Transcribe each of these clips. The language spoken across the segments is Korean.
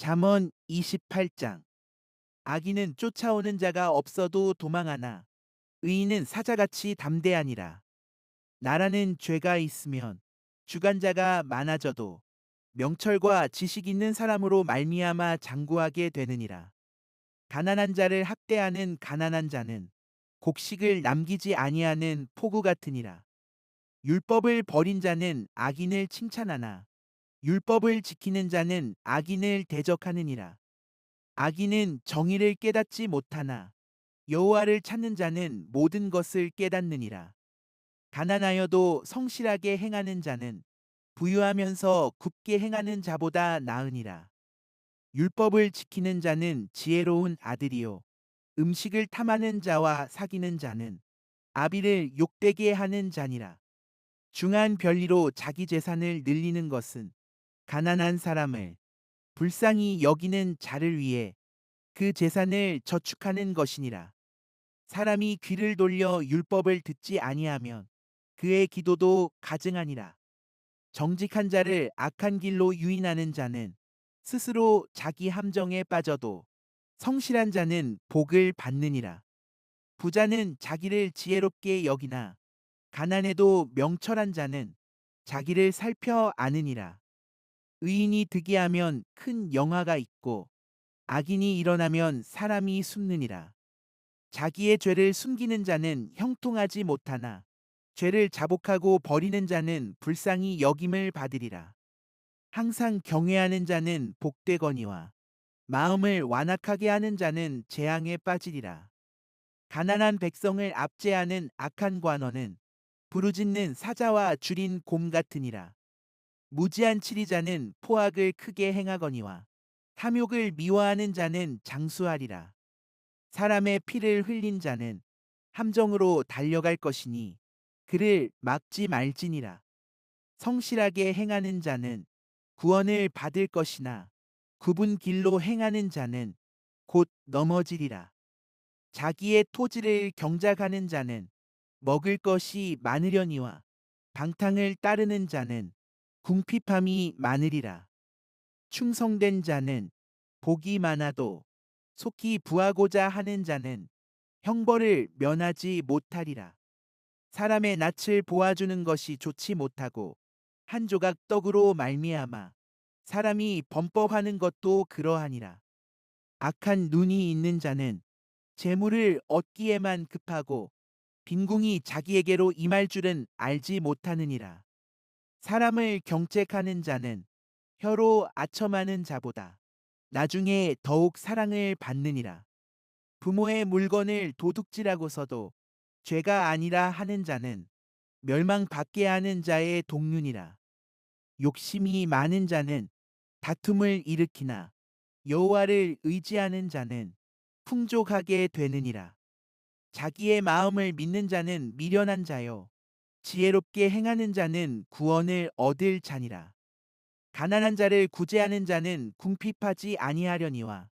잠언 28장. 악인은 쫓아오는 자가 없어도 도망하나 의인은 사자같이 담대하니라. 나라는 죄가 있으면 주관자가 많아져도 명철과 지식 있는 사람으로 말미암아 장구하게 되느니라. 가난한 자를 학대하는 가난한 자는 곡식을 남기지 아니하는 포구 같으니라. 율법을 버린 자는 악인을 칭찬하나 율법을 지키는 자는 악인을 대적하느니라. 악인은 정의를 깨닫지 못하나 여호와를 찾는 자는 모든 것을 깨닫느니라. 가난하여도 성실하게 행하는 자는 부유하면서 굽게 행하는 자보다 나으니라. 율법을 지키는 자는 지혜로운 아들이요 음식을 탐하는 자와 사귀는 자는 아비를 욕되게 하는 자니라. 중한 별리로 자기 재산을 늘리는 것은 가난한 사람을 불쌍히 여기는 자를 위해 그 재산을 저축하는 것이니라. 사람이 귀를 돌려 율법을 듣지 아니하면 그의 기도도 가증하니라. 정직한 자를 악한 길로 유인하는 자는 스스로 자기 함정에 빠져도 성실한 자는 복을 받느니라. 부자는 자기를 지혜롭게 여기나 가난해도 명철한 자는 자기를 살펴 아느니라. 의인이 득이하면 큰 영화가 있고 악인이 일어나면 사람이 숨느니라. 자기의 죄를 숨기는 자는 형통하지 못하나 죄를 자복하고 버리는 자는 불쌍히 여김을 받으리라. 항상 경외하는 자는 복되거니와 마음을 완악하게 하는 자는 재앙에 빠지리라. 가난한 백성을 압제하는 악한 관원은 부르짖는 사자와 줄인 곰 같으니라. 무지한 치리자는 포악을 크게 행하거니와 탐욕을 미워하는 자는 장수하리라. 사람의 피를 흘린 자는 함정으로 달려갈 것이니 그를 막지 말지니라. 성실하게 행하는 자는 구원을 받을 것이나 굽은 길로 행하는 자는 곧 넘어지리라. 자기의 토지를 경작하는 자는 먹을 것이 많으려니와 방탕을 따르는 자는 궁핍함이 많으리라. 충성된 자는 복이 많아도 속히 부하고자 하는 자는 형벌을 면하지 못하리라. 사람의 낯을 보아주는 것이 좋지 못하고 한 조각 떡으로 말미암아 사람이 범법하는 것도 그러하니라. 악한 눈이 있는 자는 재물을 얻기에만 급하고 빈궁이 자기에게로 임할 줄은 알지 못하느니라. 사람을 경책하는 자는 혀로 아첨하는 자보다 나중에 더욱 사랑을 받느니라. 부모의 물건을 도둑질하고서도 죄가 아니라 하는 자는 멸망받게 하는 자의 동륜이라. 욕심이 많은 자는 다툼을 일으키나 여호와를 의지하는 자는 풍족하게 되느니라. 자기의 마음을 믿는 자는 미련한 자요 지혜롭게 행하는 자는 구원을 얻을 자니라. 가난한 자를 구제하는 자는 궁핍하지 아니하려니와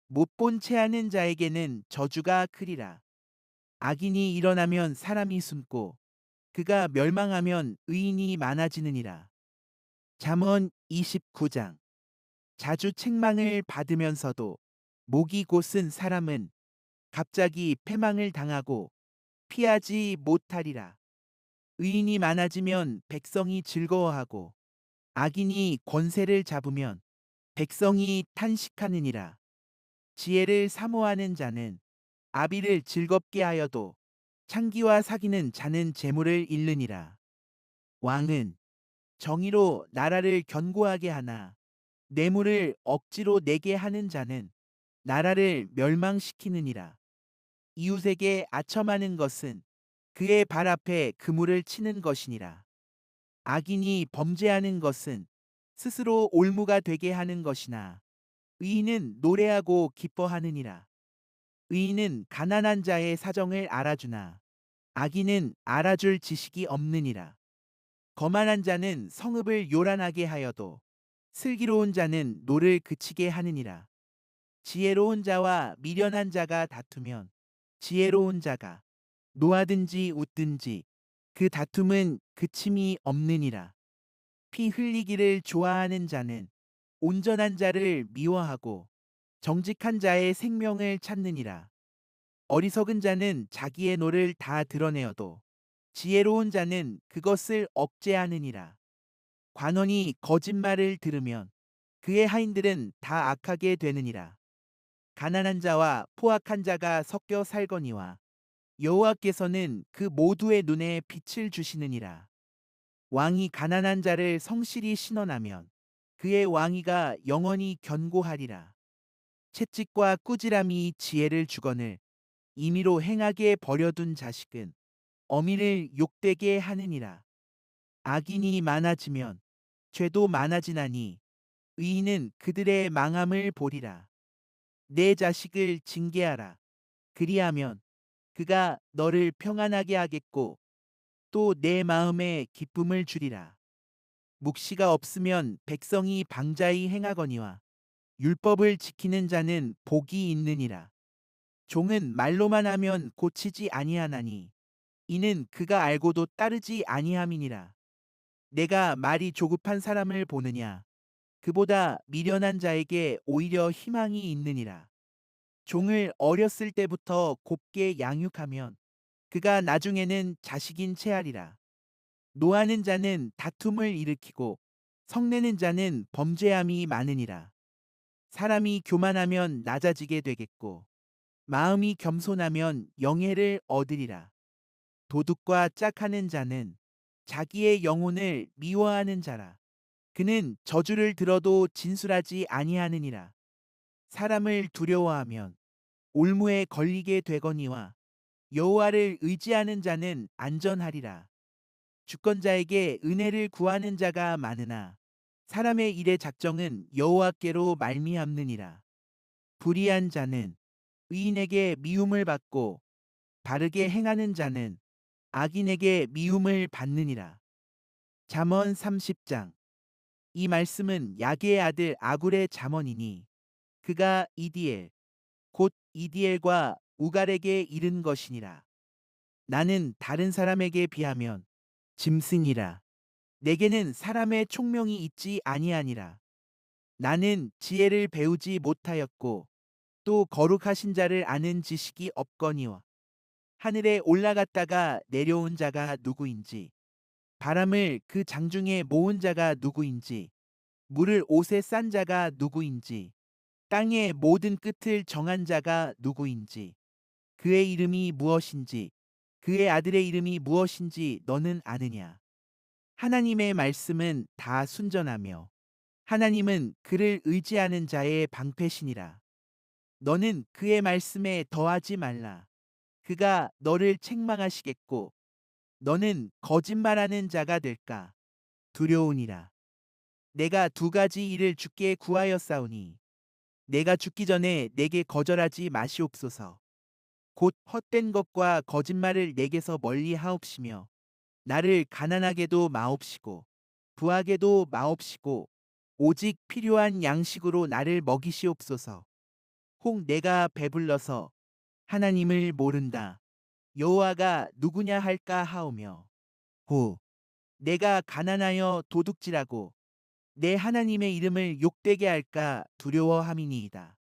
못 본 채하는 자에게는 저주가 크리라. 악인이 일어나면 사람이 숨고 그가 멸망하면 의인이 많아지느니라. 잠언 29장. 자주 책망을 받으면서도 목이 곧은 사람은 갑자기 패망을 당하고 피하지 못하리라. 의인이 많아지면 백성이 즐거워하고 악인이 권세를 잡으면 백성이 탄식하느니라. 지혜를 사모하는 자는 아비를 즐겁게 하여도 창기와 사귀는 자는 재물을 잃느니라. 왕은 정의로 나라를 견고하게 하나 뇌물을 억지로 내게 하는 자는 나라를 멸망시키느니라. 이웃에게 아첨하는 것은 그의 발 앞에 그물을 치는 것이니라. 악인이 범죄하는 것은 스스로 올무가 되게 하는 것이나 의인은 노래하고 기뻐하느니라. 의인은 가난한 자의 사정을 알아주나 악인은 알아줄 지식이 없느니라. 거만한 자는 성읍을 요란하게 하여도 슬기로운 자는 노를 그치게 하느니라. 지혜로운 자와 미련한 자가 다투면 지혜로운 자가 노하든지 웃든지 그 다툼은 그침이 없느니라. 피 흘리기를 좋아하는 자는 온전한 자를 미워하고 정직한 자의 생명을 찾느니라. 어리석은 자는 자기의 노를 다 드러내어도 지혜로운 자는 그것을 억제하느니라. 관원이 거짓말을 들으면 그의 하인들은 다 악하게 되느니라. 가난한 자와 포악한 자가 섞여 살거니와 여호와께서는 그 모두의 눈에 빛을 주시느니라. 왕이 가난한 자를 성실히 신원하면 그의 왕위가 영원히 견고하리라. 채찍과 꾸지람이 지혜를 주거늘 임의로 행하게 버려둔 자식은 어미를 욕되게 하느니라. 악인이 많아지면 죄도 많아지나니 의인은 그들의 망함을 보리라. 내 자식을 징계하라. 그리하면 그가 너를 평안하게 하겠고 또 내 마음에 기쁨을 주리라. 묵시가 없으면 백성이 방자히 행하거니와 율법을 지키는 자는 복이 있느니라. 종은 말로만 하면 고치지 아니하나니 이는 그가 알고도 따르지 아니함이니라. 내가 말이 조급한 사람을 보느냐 그보다 미련한 자에게 오히려 희망이 있느니라. 종을 어렸을 때부터 곱게 양육하면 그가 나중에는 자식인 채하리라. 노하는 자는 다툼을 일으키고 성내는 자는 범죄함이 많으니라. 사람이 교만하면 낮아지게 되겠고 마음이 겸손하면 영예를 얻으리라. 도둑과 짝하는 자는 자기의 영혼을 미워하는 자라. 그는 저주를 들어도 진술하지 아니하느니라. 사람을 두려워하면 올무에 걸리게 되거니와 여호와를 의지하는 자는 안전하리라. 주권자에게 은혜를 구하는 자가 많으나 사람의 일의 작정은 여호와께로 말미암느니라. 불의한 자는 의인에게 미움을 받고 바르게 행하는 자는 악인에게 미움을 받느니라. 잠언 30장. 이 말씀은 야게의 아들 아굴의 잠언이니 그가 이디엘 곧 이디엘과 우갈에게 이른 것이니라. 나는 다른 사람에게 비하면 짐승이라. 내게는 사람의 총명이 있지 아니하니라. 나는 지혜를 배우지 못하였고 또 거룩하신 자를 아는 지식이 없거니와 하늘에 올라갔다가 내려온 자가 누구인지 바람을 그 장중에 모은 자가 누구인지 물을 옷에 싼 자가 누구인지 땅의 모든 끝을 정한 자가 누구인지 그의 이름이 무엇인지 그의 아들의 이름이 무엇인지 너는 아느냐. 하나님의 말씀은 다 순전하며 하나님은 그를 의지하는 자의 방패시니라. 너는 그의 말씀에 더하지 말라. 그가 너를 책망하시겠고 너는 거짓말하는 자가 될까 두려우니라. 내가 두 가지 일을 주께 구하였사오니 내가 죽기 전에 내게 거절하지 마시옵소서. 곧 헛된 것과 거짓말을 내게서 멀리 하옵시며 나를 가난하게도 마옵시고 부하게도 마옵시고 오직 필요한 양식으로 나를 먹이시옵소서. 혹 내가 배불러서 하나님을 모른다. 여호와가 누구냐 할까 하오며 호 내가 가난하여 도둑질하고 내 하나님의 이름을 욕되게 할까 두려워함이니이다.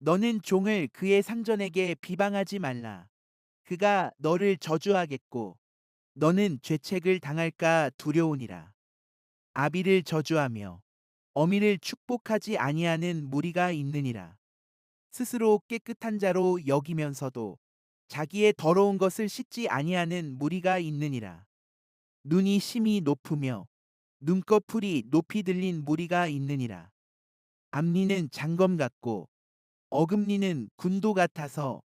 너는 종을 그의 상전에게 비방하지 말라. 그가 너를 저주하겠고 너는 죄책을 당할까 두려우니라. 아비를 저주하며 어미를 축복하지 아니하는 무리가 있느니라. 스스로 깨끗한 자로 여기면서도 자기의 더러운 것을 씻지 아니하는 무리가 있느니라. 눈이 심히 높으며 눈꺼풀이 높이 들린 무리가 있느니라. 앞니는 장검 같고 어금니는 군도 같아서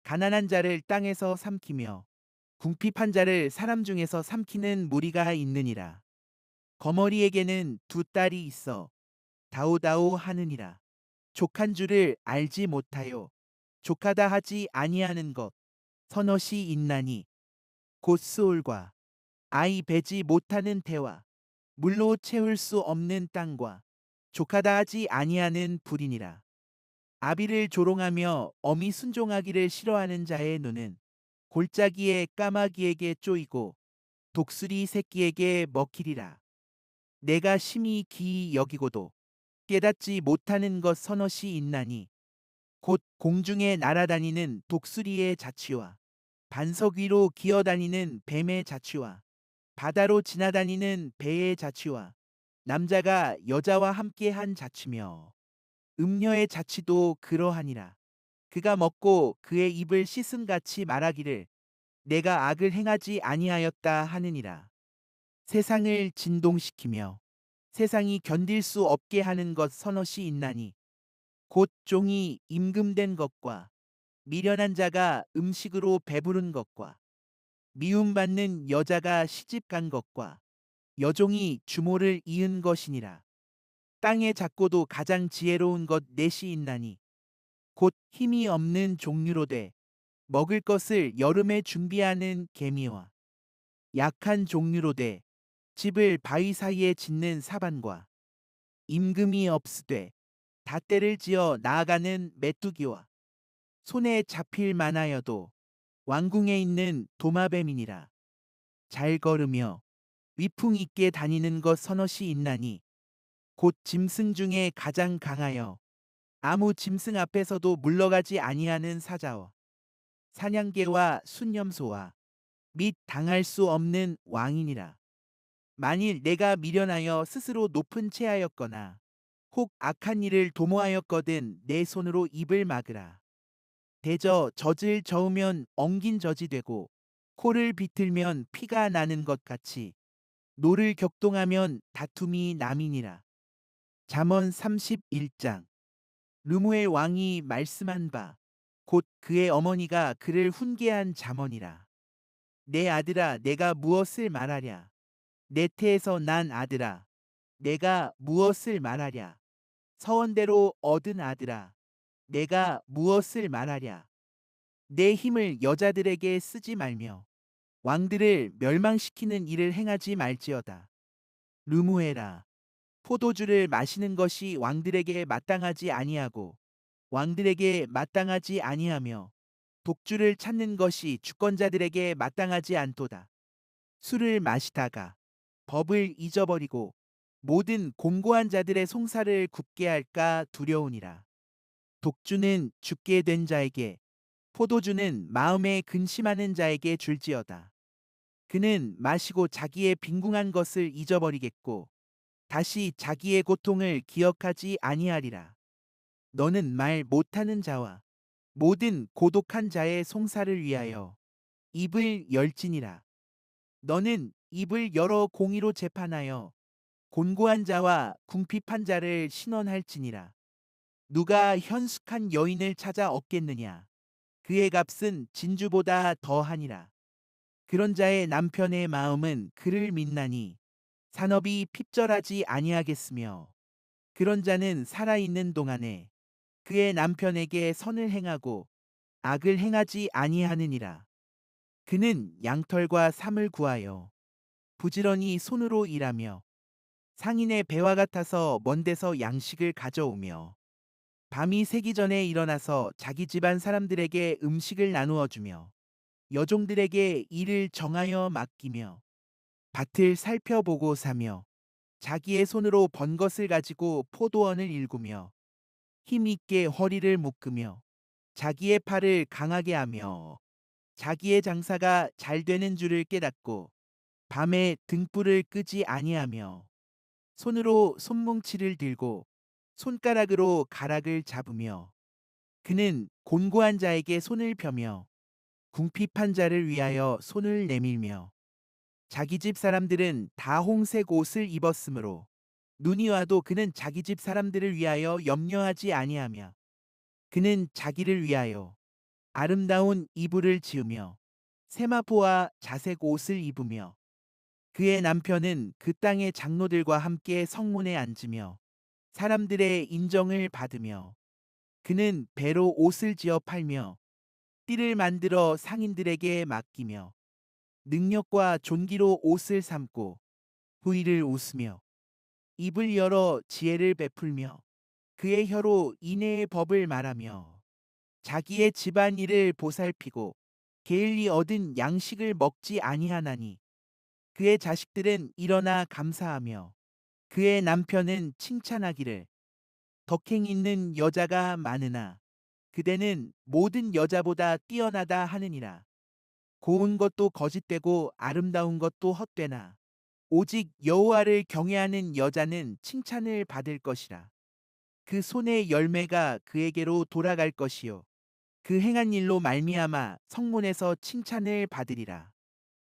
가난한 자를 땅에서 삼키며 궁핍한 자를 사람 중에서 삼키는 무리가 있느니라. 거머리에게는 두 딸이 있어 다오다오 하느니라. 족한 줄을 알지 못하여 족하다 하지 아니하는 것 서넛이 있나니 곧 수올과 아이 배지 못하는 태와 물로 채울 수 없는 땅과 족하다 하지 아니하는 불이니라. 아비를 조롱하며 어미 순종하기를 싫어하는 자의 눈은 골짜기에 까마귀에게 쪼이고 독수리 새끼에게 먹히리라. 내가 심히 기이 여기고도 깨닫지 못하는 것 서너시 있나니 곧 공중에 날아다니는 독수리의 자취와 반석 위로 기어다니는 뱀의 자취와 바다로 지나다니는 배의 자취와 남자가 여자와 함께한 자취며 음녀의 자취도 그러하니라. 그가 먹고 그의 입을 씻음같이 말하기를 내가 악을 행하지 아니하였다 하느니라. 세상을 진동시키며 세상이 견딜 수 없게 하는 것 서너시 있나니 곧 종이 임금된 것과 미련한 자가 음식으로 배부른 것과 미움받는 여자가 시집간 것과 여종이 주모를 이은 것이니라. 땅의 작고도 가장 지혜로운 것 넷이 있나니 곧 힘이 없는 종류로 돼 먹을 것을 여름에 준비하는 개미와 약한 종류로 돼 집을 바위 사이에 짓는 사반과 임금이 없으되 닷대를 지어 나아가는 메뚜기와 손에 잡힐 만하여도 왕궁에 있는 도마뱀이니라. 잘 걸으며 위풍 있게 다니는 것 서너시 있나니 곧 짐승 중에 가장 강하여 아무 짐승 앞에서도 물러가지 아니하는 사자와 사냥개와 순념소와 및 당할 수 없는 왕이니라. 만일 내가 미련하여 스스로 높은 채하였거나 혹 악한 일을 도모하였거든 내 손으로 입을 막으라. 대저 젖을 저으면 엉긴 젖이 되고 코를 비틀면 피가 나는 것 같이 노를 격동하면 다툼이 남이니라. 잠언 31장. 르무엘 왕이 말씀한 바 곧 그의 어머니가 그를 훈계한 잠언이라. 내 아들아 내가 무엇을 말하랴. 내 태에서 난 아들아 내가 무엇을 말하랴. 서원대로 얻은 아들아 내가 무엇을 말하랴. 내 힘을 여자들에게 쓰지 말며 왕들을 멸망시키는 일을 행하지 말지어다. 르무엘아 포도주를 마시는 것이 왕들에게 마땅하지 아니하고 왕들에게 마땅하지 아니하며 독주를 찾는 것이 주권자들에게 마땅하지 않도다. 술을 마시다가 법을 잊어버리고 모든 공고한 자들의 송사를 굽게 할까 두려우니라. 독주는 죽게 된 자에게 포도주는 마음에 근심하는 자에게 줄지어다. 그는 마시고 자기의 빈궁한 것을 잊어버리겠고 다시 자기의 고통을 기억하지 아니하리라. 너는 말 못하는 자와 모든 고독한 자의 송사를 위하여 입을 열지니라. 너는 입을 열어 공의로 재판하여 곤고한 자와 궁핍한 자를 신원할지니라. 누가 현숙한 여인을 찾아 얻겠느냐. 그의 값은 진주보다 더하니라. 그런 자의 남편의 마음은 그를 믿나니 산업이 핍절하지 아니하겠으며 그런 자는 살아있는 동안에 그의 남편에게 선을 행하고 악을 행하지 아니하느니라. 그는 양털과 삼을 구하여 부지런히 손으로 일하며 상인의 배와 같아서 먼 데서 양식을 가져오며 밤이 새기 전에 일어나서 자기 집안 사람들에게 음식을 나누어 주며 여종들에게 일을 정하여 맡기며 밭을 살펴보고 사며 자기의 손으로 번 것을 가지고 포도원을 일구며 힘있게 허리를 묶으며 자기의 팔을 강하게 하며 자기의 장사가 잘 되는 줄을 깨닫고 밤에 등불을 끄지 아니하며 손으로 손뭉치를 들고 손가락으로 가락을 잡으며 그는 곤고한 자에게 손을 펴며 궁핍한 자를 위하여 손을 내밀며 자기 집 사람들은 다 홍색 옷을 입었으므로 눈이 와도 그는 자기 집 사람들을 위하여 염려하지 아니하며 그는 자기를 위하여 아름다운 이불을 지으며 세마포와 자색 옷을 입으며 그의 남편은 그 땅의 장로들과 함께 성문에 앉으며 사람들의 인정을 받으며 그는 배로 옷을 지어 팔며 띠를 만들어 상인들에게 맡기며 능력과 존귀로 옷을 삼고 후일을 웃으며 입을 열어 지혜를 베풀며 그의 혀로 인애의 법을 말하며 자기의 집안 일을 보살피고 게을리 얻은 양식을 먹지 아니하나니 그의 자식들은 일어나 감사하며 그의 남편은 칭찬하기를 덕행 있는 여자가 많으나 그대는 모든 여자보다 뛰어나다 하느니라. 고운 것도 거짓되고 아름다운 것도 헛되나 오직 여호와를 경외하는 여자는 칭찬을 받을 것이라. 그 손의 열매가 그에게로 돌아갈 것이요 그 행한 일로 말미암아 성문에서 칭찬을 받으리라.